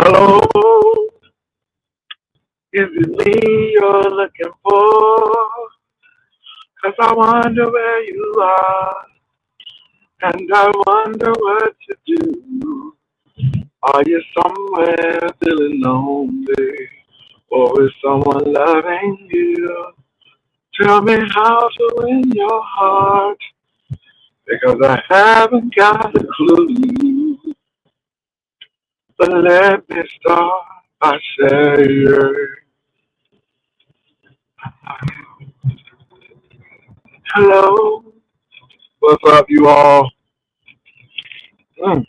Hello, is it me you're looking for? 'Cause I wonder where you are, and I wonder what to do. Are you somewhere feeling lonely, or is someone loving you? Tell me how to win your heart, because I haven't got a clue. But let me start by saying, hello, what's up, you all? Mm,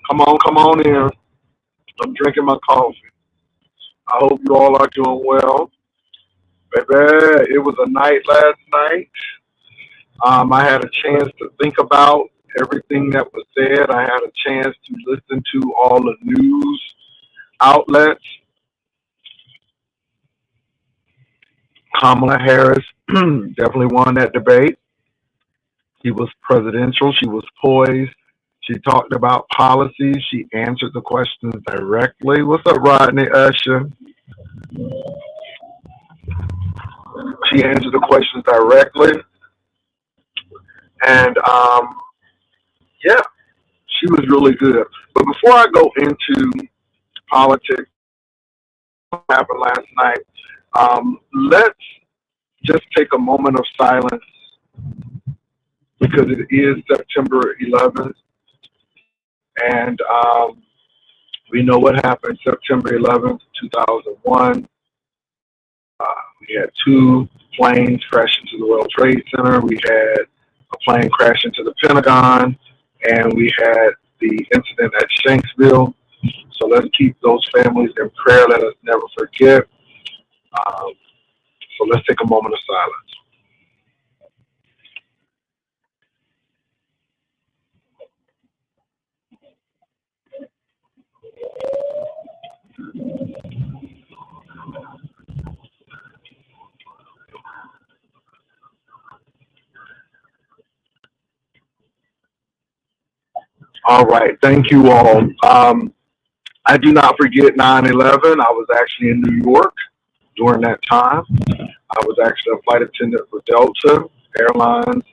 come on in. I'm drinking my coffee. I hope you all are doing well. Baby, it was a night last night. I had a chance to think about everything that was said. I had a chance to listen to all the news outlets. Kamala Harris definitely won that debate. She was presidential. She was poised. She talked about policies. She answered the questions directly. What's up, Rodney Usher? She answered the questions directly. And yeah, she was really good. But before I go into politics, what happened last night, let's just take a moment of silence because it is September 11th. And we know what happened September 11th, 2001. We had two planes crash into the World Trade Center. We had a plane crash into the Pentagon. And we had the incident at Shanksville. So let's keep those families in prayer. Let us never forget. Um, so let's take a moment of silence. All right. Thank you all. I do not forget 9/11. I was actually in New York during that time. I was actually a flight attendant for Delta Airlines.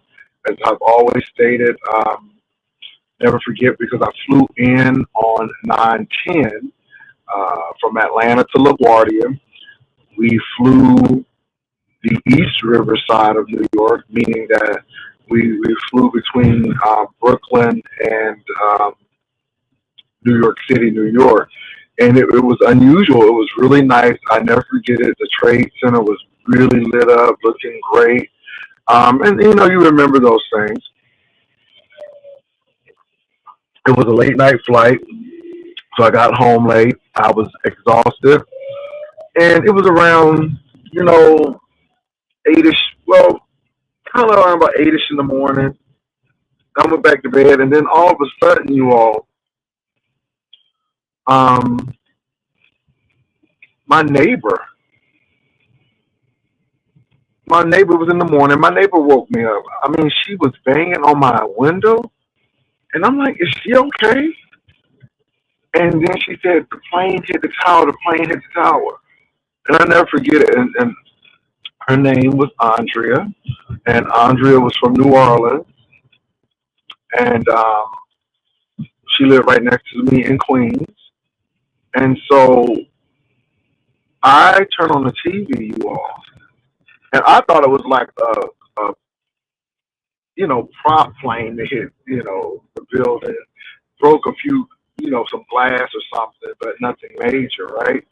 As I've always stated, never forget because I flew in on 9/10 from Atlanta to LaGuardia. We flew the East River side of New York, meaning that we flew between Brooklyn and New York City, New York. And it was unusual. It was really nice. I never forget it. The Trade Center was really lit up, looking great. And you know, you remember those things. It was a late night flight, so I got home late. I was exhausted, and it was around, you know, 8ish. Well, kind of around about 8ish in the morning. I went back to bed, and then all of a sudden, you all, um, my neighbor, my neighbor was in the morning. My neighbor woke me up. I mean, she was banging on my window, and I'm like, "Is she okay?" And then she said, "The plane hit the tower. The plane hit the tower." And I never forget it. And her name was Andrea, and Andrea was from New Orleans, and she lived right next to me in Queens. And so I turned on the TV, you all, and I thought it was like a prop plane that hit the building, broke a few some glass or something, but nothing major, right?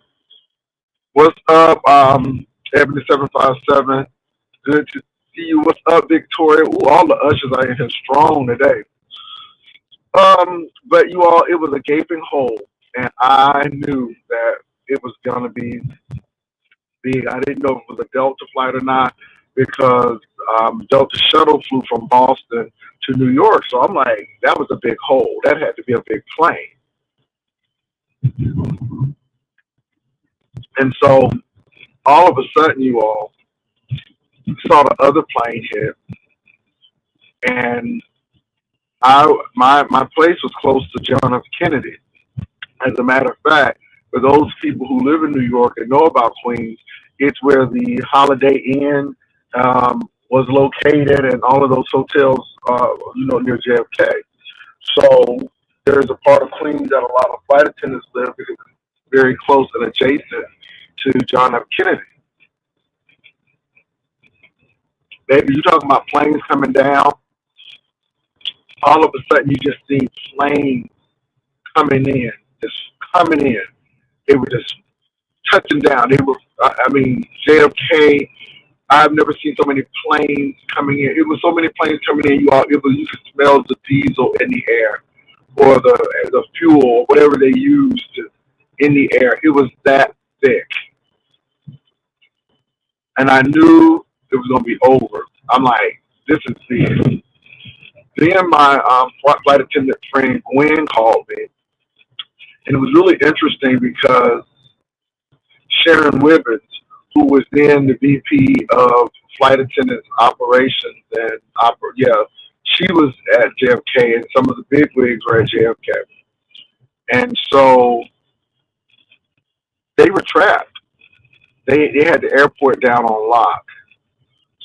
What's up, Ebony 757? Good to see you. What's up, Victoria? Ooh, all the ushers are in here strong today. But you all, it was a gaping hole, and I knew that it was gonna be big. I didn't know if it was a Delta flight or not because Delta shuttle flew from Boston to New York. So I'm like, that was a big hole. That had to be a big plane. And so all of a sudden, you all saw the other plane hit, and my place was close to John F. Kennedy. As a matter of fact, for those people who live in New York and know about Queens, it's where the Holiday Inn was located, and all of those hotels, near JFK. So there's a part of Queens that a lot of flight attendants live because it's very close and adjacent to John F. Kennedy. Baby, you talking about planes coming down? All of a sudden, you just see planes coming in, just coming in. They were just touching down. They were, I mean, JFK. I've never seen so many planes coming in. It was so many planes coming in. You could smell the diesel in the air, or the fuel, or whatever they used in the air. It was that thick, and I knew it was going to be over. I'm like, this is it. Then my flight attendant friend Gwen called me, and it was really interesting because Sharon Wibbins, who was then the VP of Flight Attendants Operations and she was at JFK, and some of the big wigs were at JFK, and so they were trapped. They had the airport down on lock.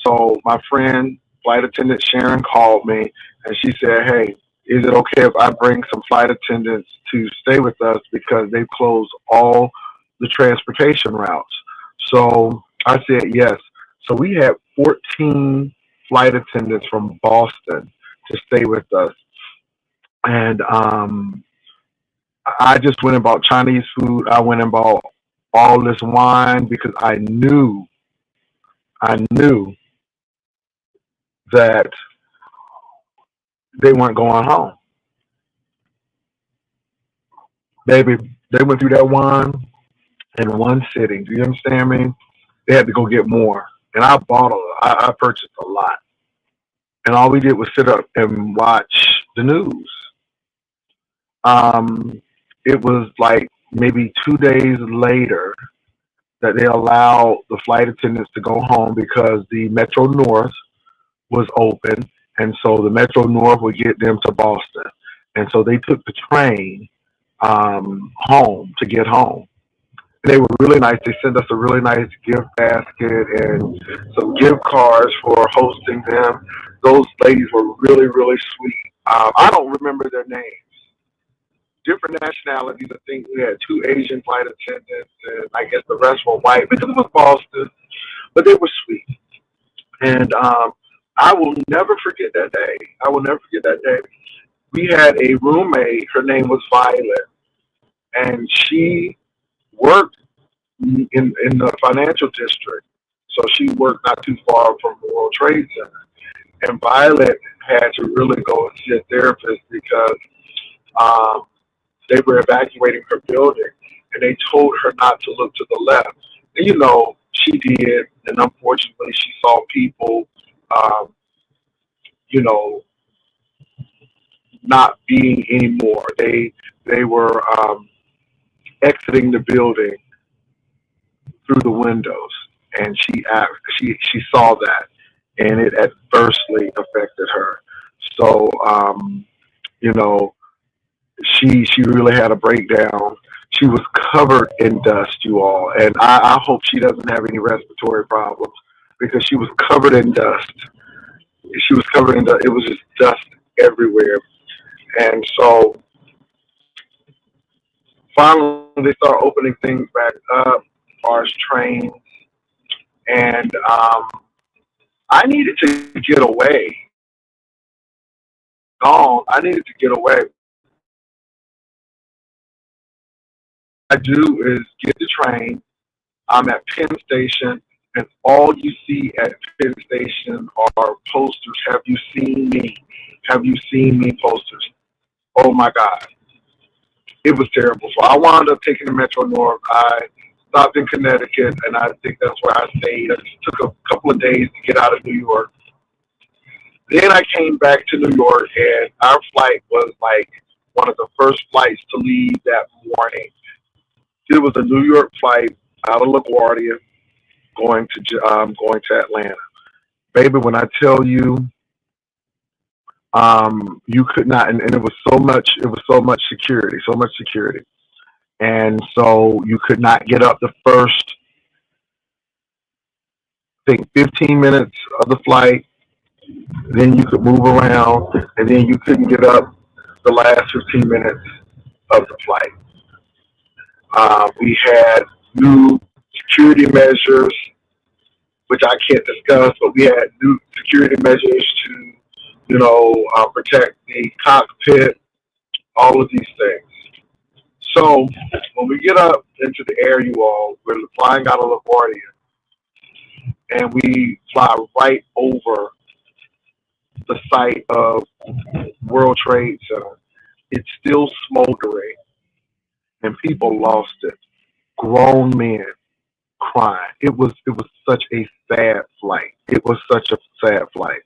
So my friend, flight attendant Sharon, called me, and she said, "Hey, is it okay if I bring some flight attendants to stay with us because they've closed all the transportation routes?" So I said yes. So we had 14 flight attendants from Boston to stay with us, and I just went and bought Chinese food. I went and bought all this wine because I knew that they weren't going home. Baby, they went through that wine in one sitting. Do you understand me? They had to go get more. And I purchased a lot. And all we did was sit up and watch the news. Um, it was like maybe 2 days later that they allowed the flight attendants to go home because the Metro North was open. And so the Metro North would get them to Boston. And so they took the train home to get home. They were really nice. They sent us a really nice gift basket and some gift cards for hosting them. Those ladies were really, really sweet. I don't remember their names. Different nationalities. I think we had two Asian flight attendants, and I guess the rest were white because it was Boston. But they were sweet, and I will never forget that day. I will never forget that day. We had a roommate. Her name was Violet, and she worked in the financial district. So she worked not too far from the World Trade Center. And Violet had to really go and see a therapist because um, they were evacuating her building, and they told her not to look to the left. And she did, and unfortunately, she saw people, um, you know, not being anymore. They were exiting the building through the windows, and she saw that, and it adversely affected her. So you know, she really had a breakdown. She was covered in dust, you all, and I hope she doesn't have any respiratory problems because she was covered in dust. She was covered in dust. It was just dust everywhere, and so finally they start opening things back up as far as trains, and I needed to get away. Gone. I needed to get away. I do is get the train. I'm at Penn Station, and all you see at Penn Station are posters. Have you seen me? Have you seen me posters? Oh my God. It was terrible. So I wound up taking the Metro North. I stopped in Connecticut, and I think that's where I stayed. It took a couple of days to get out of New York. Then I came back to New York, and our flight was like one of the first flights to leave that morning. It was a New York flight out of LaGuardia going to Atlanta. Baby, when I tell you, you could not, and it was so much security, so much security. And so you could not get up the first, I think, 15 minutes of the flight. Then you could move around, and then you couldn't get up the last 15 minutes of the flight. We had new security measures, which I can't discuss, but we had new security measures to, protect the cockpit, all of these things. So when we get up into the air, you all, we're flying out of LaGuardia, and we fly right over the site of World Trade Center. It's still smoldering, and people lost it. Grown men crying. It was such a sad flight. It was such a sad flight.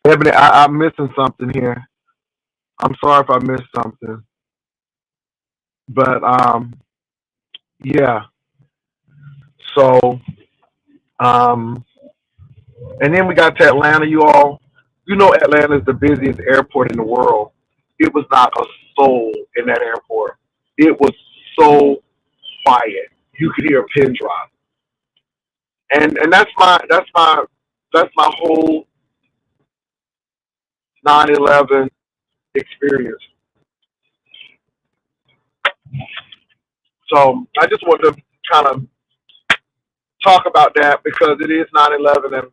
Ebony, I'm missing something here. I'm sorry if I missed something, but yeah. So um, and then we got to Atlanta. You all, Atlanta is the busiest airport in the world. It was not a soul in that airport. It was so quiet. You could hear a pin drop, and that's my whole 9/11 experience. So I just wanted to kind of talk about that because it is 9/11,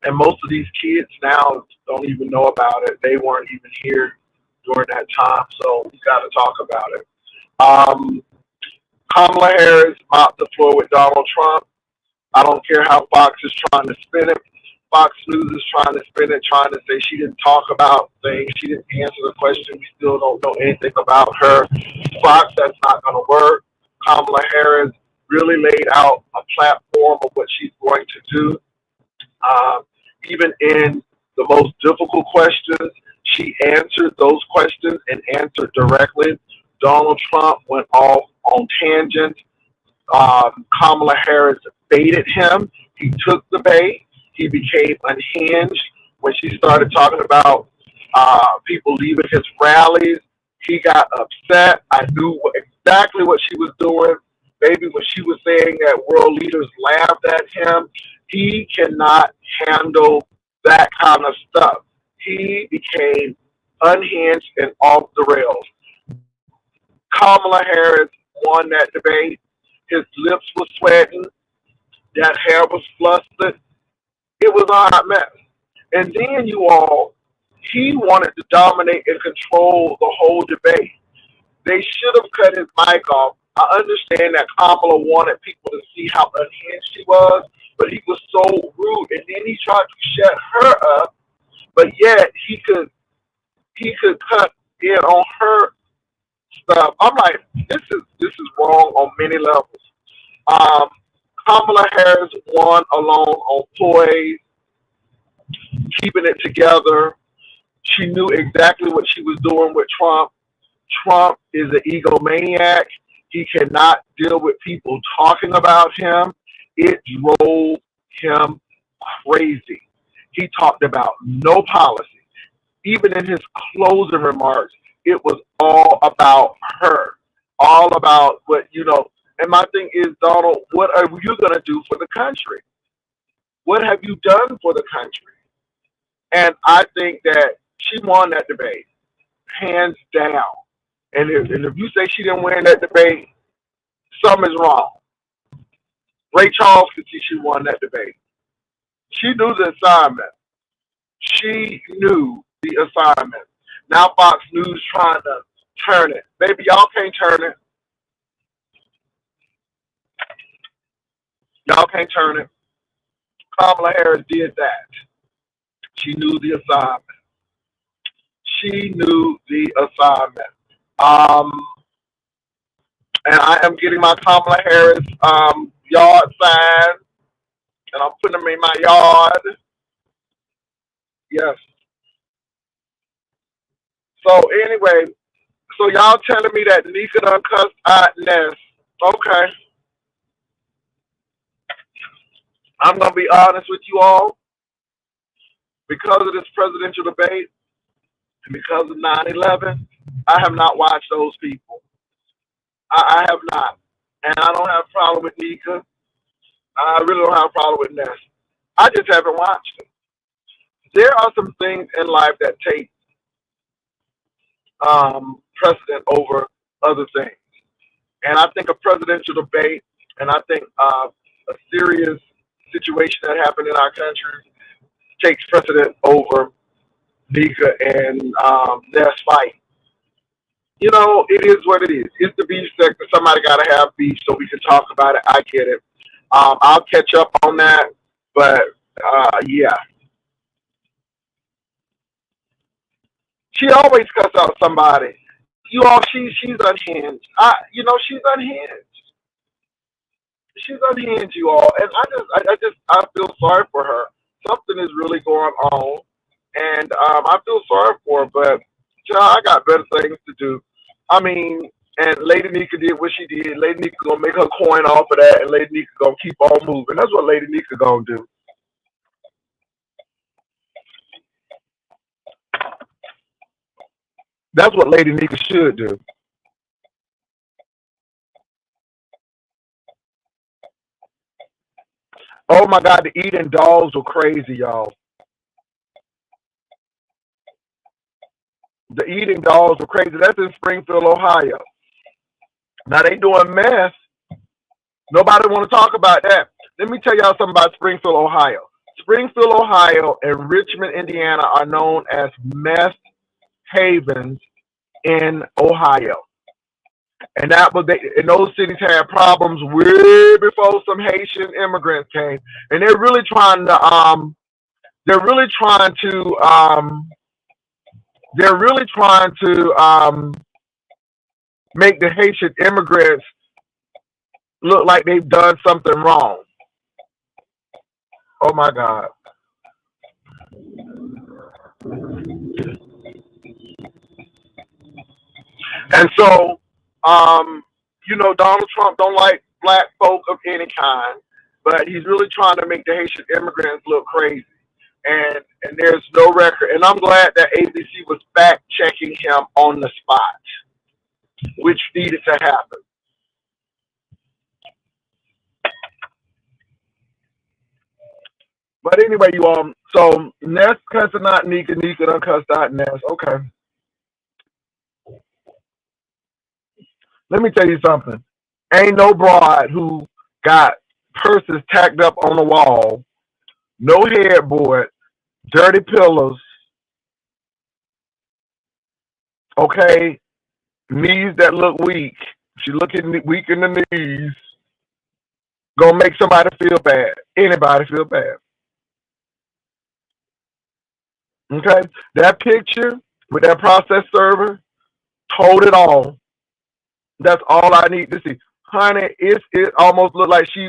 and most of these kids now don't even know about it. They weren't even here during that time, so we got to talk about it. Um, Kamala Harris mopped the floor with Donald Trump. I don't care how Fox is trying to spin it. Fox News is trying to spin it, trying to say she didn't talk about things. She didn't answer the question. We still don't know anything about her. Fox, that's not going to work. Kamala Harris really laid out a platform of what she's going to do. Um, Even in the most difficult questions, she answered those questions and answered directly. Donald Trump went off on tangents. Kamala Harris baited him. He took the bait. He became unhinged when she started talking about people leaving his rallies. He got upset. I knew exactly what she was doing. Maybe when she was saying that world leaders laughed at him, he cannot handle that kind of stuff. He became unhinged and off the rails. Kamala Harris won that debate. His lips were sweating. That hair was flustered. It was a hot mess. And then you all, he wanted to dominate and control the whole debate. They should have cut his mic off. I understand that Kamala wanted people to see how unhinged she was, but he was so rude. And then he tried to shut her up, but yet he could cut in on her stuff. I'm like, this is wrong on many levels. Um, Kamala Harris won alone on poise, keeping it together. She knew exactly what she was doing with Trump. Trump is an egomaniac. He cannot deal with people talking about him. It drove him crazy. He talked about no policy. Even in his closing remarks, it was all about her, all about what. And my thing is, Donald, what are you going to do for the country? What have you done for the country? And I think that she won that debate, hands down. And if you say she didn't win that debate, something is wrong. Ray Charles could see she won that debate. She knew the assignment. She knew the assignment. Now Fox News trying to turn it. Baby, y'all can't turn it. Y'all can't turn it. Kamala Harris did that. She knew the assignment. She knew the assignment. Um, and I am getting my Kamala Harris yard signs, and I'm putting them in my yard. Yes. So anyway, so y'all telling me that Nika done cussed out Ness. Okay, I'm gonna be honest with you all. Because of this presidential debate, And because of 9/11, I have not watched those people. I have not. And I don't have a problem with Nika. I really don't have a problem with Ness. I just haven't watched them. There are some things in life that take precedent over other things. And I think a presidential debate, and I think a serious situation that happened in our country takes precedent over Nika and Ness fight. You know, it is what it is. It's the beef sector. Somebody got to have beef so we can talk about it. I get it. I'll catch up on that. But yeah, she always cuss out somebody. You all, she's unhinged. She's unhinged. She's unhinged, you all, and I feel sorry for her. Something is really going on, and I feel sorry for her. But child, I got better things to do. I mean, and Lady Nika did what she did. Lady Nika gonna make her coin off of that, and Lady Nika gonna keep on moving. That's what Lady Nika gonna do. That's what Lady Nika should do. Oh my God, the eating dogs were crazy, y'all. The eating dogs were crazy. That's in Springfield, Ohio. Now they doing mess. Nobody want to talk about that. Let me tell y'all something about Springfield, Ohio. Springfield, Ohio, and Richmond, Indiana are known as mess havens in Ohio. And that was and those cities had problems way before some Haitian immigrants came. And they're really trying to make the Haitian immigrants look like they've done something wrong. Oh my God. And so, Donald Trump don't like black folk of any kind, but he's really trying to make the Haitian immigrants look crazy. And there's no record. And I'm glad that ABC was fact checking him on the spot, which needed to happen. But anyway, you all. So Ness cussing out Nika, Nika done cussed out Ness. Okay, let me tell you something. Ain't no broad who got purses tacked up on the wall, no headboard, dirty pillows, okay, knees that look weak. She looking weak in the knees. Gonna make somebody feel bad. Anybody feel bad. Okay? That picture with that process server told it all. That's all I need to see. Honey, it almost looked like she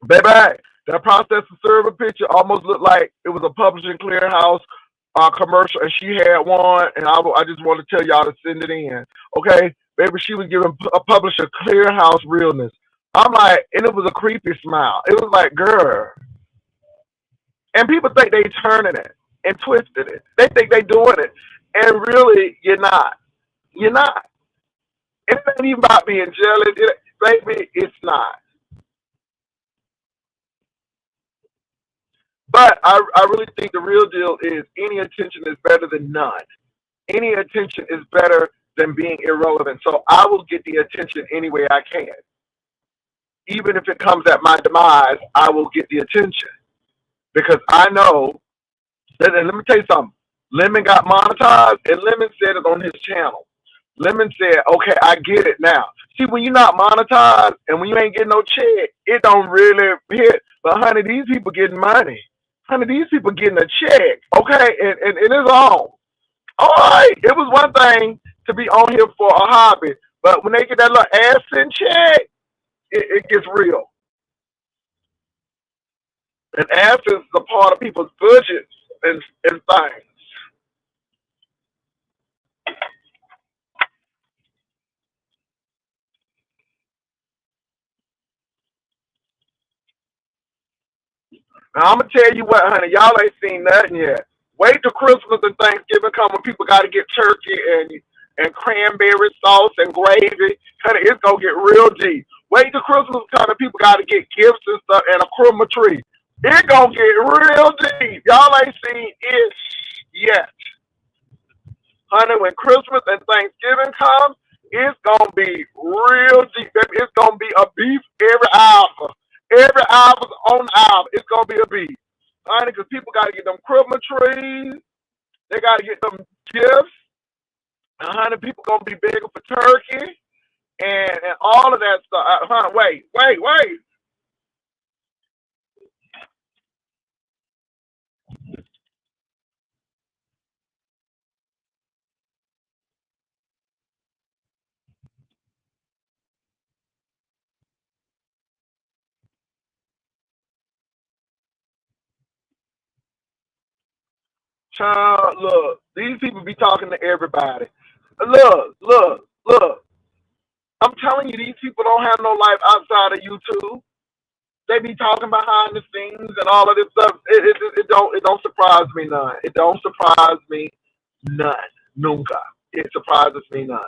baby, that processor server picture almost looked like it was a publishing clearinghouse commercial, and she had one, and I just want to tell y'all to send it in. Okay, baby, she was giving a publisher clearinghouse realness. I'm like, and it was a creepy smile. It was like, girl, and people think they turning it and twisting it. They think they doing it, and really, you're not. You're not. It ain't even about being jealous. Baby, it's not. But I really think the real deal is any attention is better than none. Any attention is better than being irrelevant. So I will get the attention any way I can. Even if it comes at my demise, I will get the attention. Because I know that, and let me tell you something. Lemon got monetized, and Lemon said it on his channel. Lemon said, okay, I get it now. See, when you're not monetized and when you ain't getting no check, it don't really hit. But honey, these people getting money. Honey, these people getting a check. Okay, and it is on. All right. It was one thing to be on here for a hobby, but when they get that little ass in check, it gets real. And ass is a part of people's budgets and things. Now I'm gonna tell you what, honey, y'all ain't seen nothing yet. Wait till Christmas and Thanksgiving come when people got to get turkey and cranberry sauce and gravy. Honey, it's gonna get real deep. Wait till Christmas come and people got to get gifts and stuff and a Christmas tree. It gonna get real deep. Y'all ain't seen it yet, honey. When Christmas and Thanksgiving come, it's gonna be real deep. Baby. It's gonna be a beef every hour. Every hour on hour, it's gonna be a beef, honey. Because people got to get them Christmas trees. They got to get them gifts. 100 people gonna be begging for turkey and all of that stuff. Wait. Child, look, these people be talking to everybody. Look. I'm telling you, these people don't have no life outside of YouTube. They be talking behind the scenes and all of this stuff. It don't surprise me none. It don't surprise me none. Nunca. It surprises me none.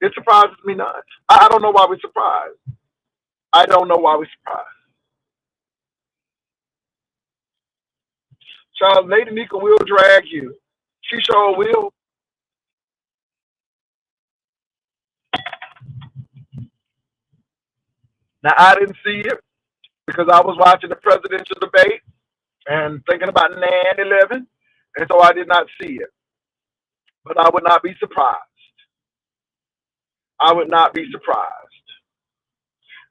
It surprises me none. I don't know why we're surprised. I don't know why we're surprised. Child, Lady Nika will drag you. She sure will. Now I didn't see it because I was watching the presidential debate and thinking about 9/11, and so I did not see it. But I would not be surprised. I would not be surprised.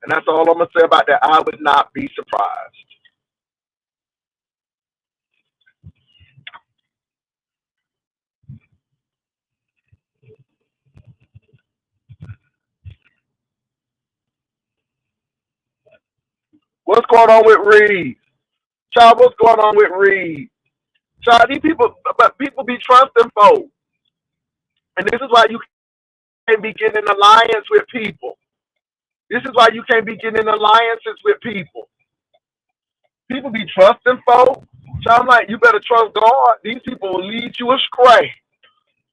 And that's all I'm gonna say about that. I would not be surprised. What's going on with Reed? Child, what's going on with Reed? Child, these people, but people be trusting folks. And this is why you can't be getting an alliance with people. This is why you can't be getting alliances with people. People be trusting folks. So I'm like, you better trust God. These people will lead you astray.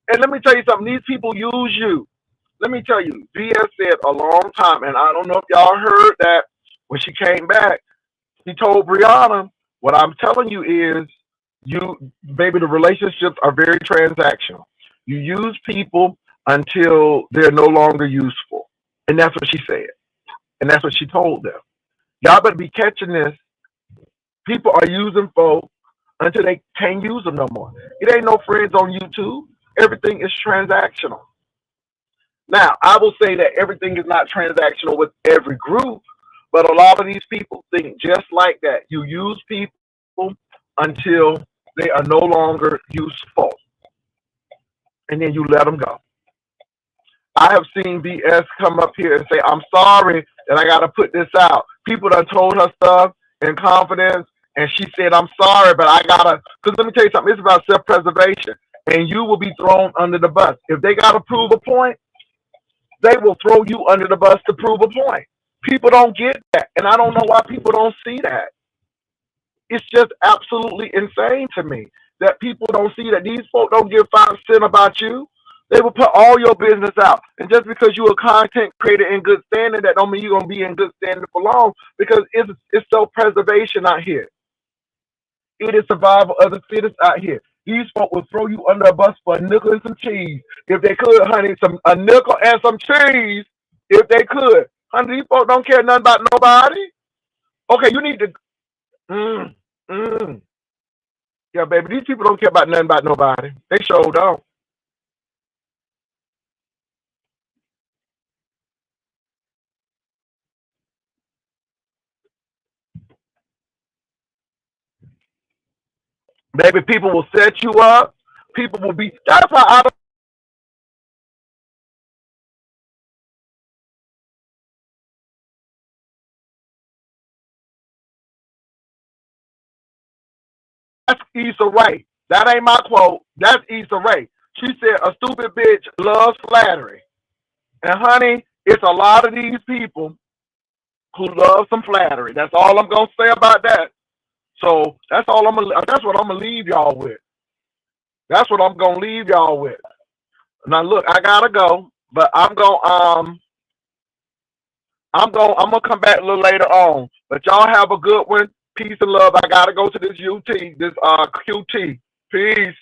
And let me tell you something, these people use you. Let me tell you, BS said a long time, and I don't know if y'all heard that when she came back. He told Brianna, what I'm telling you is, baby, the relationships are very transactional. You use people until they're no longer useful. And that's what she said. And that's what she told them. Y'all better be catching this. People are using folks until they can't use them no more. It ain't no friends on YouTube. Everything is transactional. Now, I will say that everything is not transactional with every group, but a lot of these people think just like that. You use people until they are no longer useful, and then you let them go. I have seen BS come up here and say, I'm sorry that I got to put this out. People done told her stuff in confidence, and she said, I'm sorry, but I got to, because let me tell you something, it's about self-preservation, and you will be thrown under the bus. If they got to prove a point, they will throw you under the bus to prove a point. People don't get that, and I don't know why people don't see that. It's just absolutely insane to me that people don't see that these folks don't give 5 cents about you. They will put all your business out. And just because you're a content creator in good standing, that don't mean you're going to be in good standing for long, because it's self-preservation out here. It is survival of the fittest out here. These folks will throw you under a bus for a nickel and some cheese. If they could, honey, a nickel and some cheese, if they could. Honey, these folks don't care nothing about nobody. Okay, you need to... Mm, mm. Yeah, baby, these people don't care about nothing about nobody. They sure don't. Baby, people will set you up. People will be... That's why I don't That's Issa Rae. That ain't my quote. That's Issa Rae. She said, a stupid bitch loves flattery. And honey, it's a lot of these people who love some flattery. That's all I'm going to say about that. So that's all that's what I'm gonna leave y'all with. That's what I'm gonna leave y'all with. Now look, I gotta go, but I'm gonna come back a little later on. But y'all have a good one. Peace and love. I gotta go to this UT, this QT. Peace.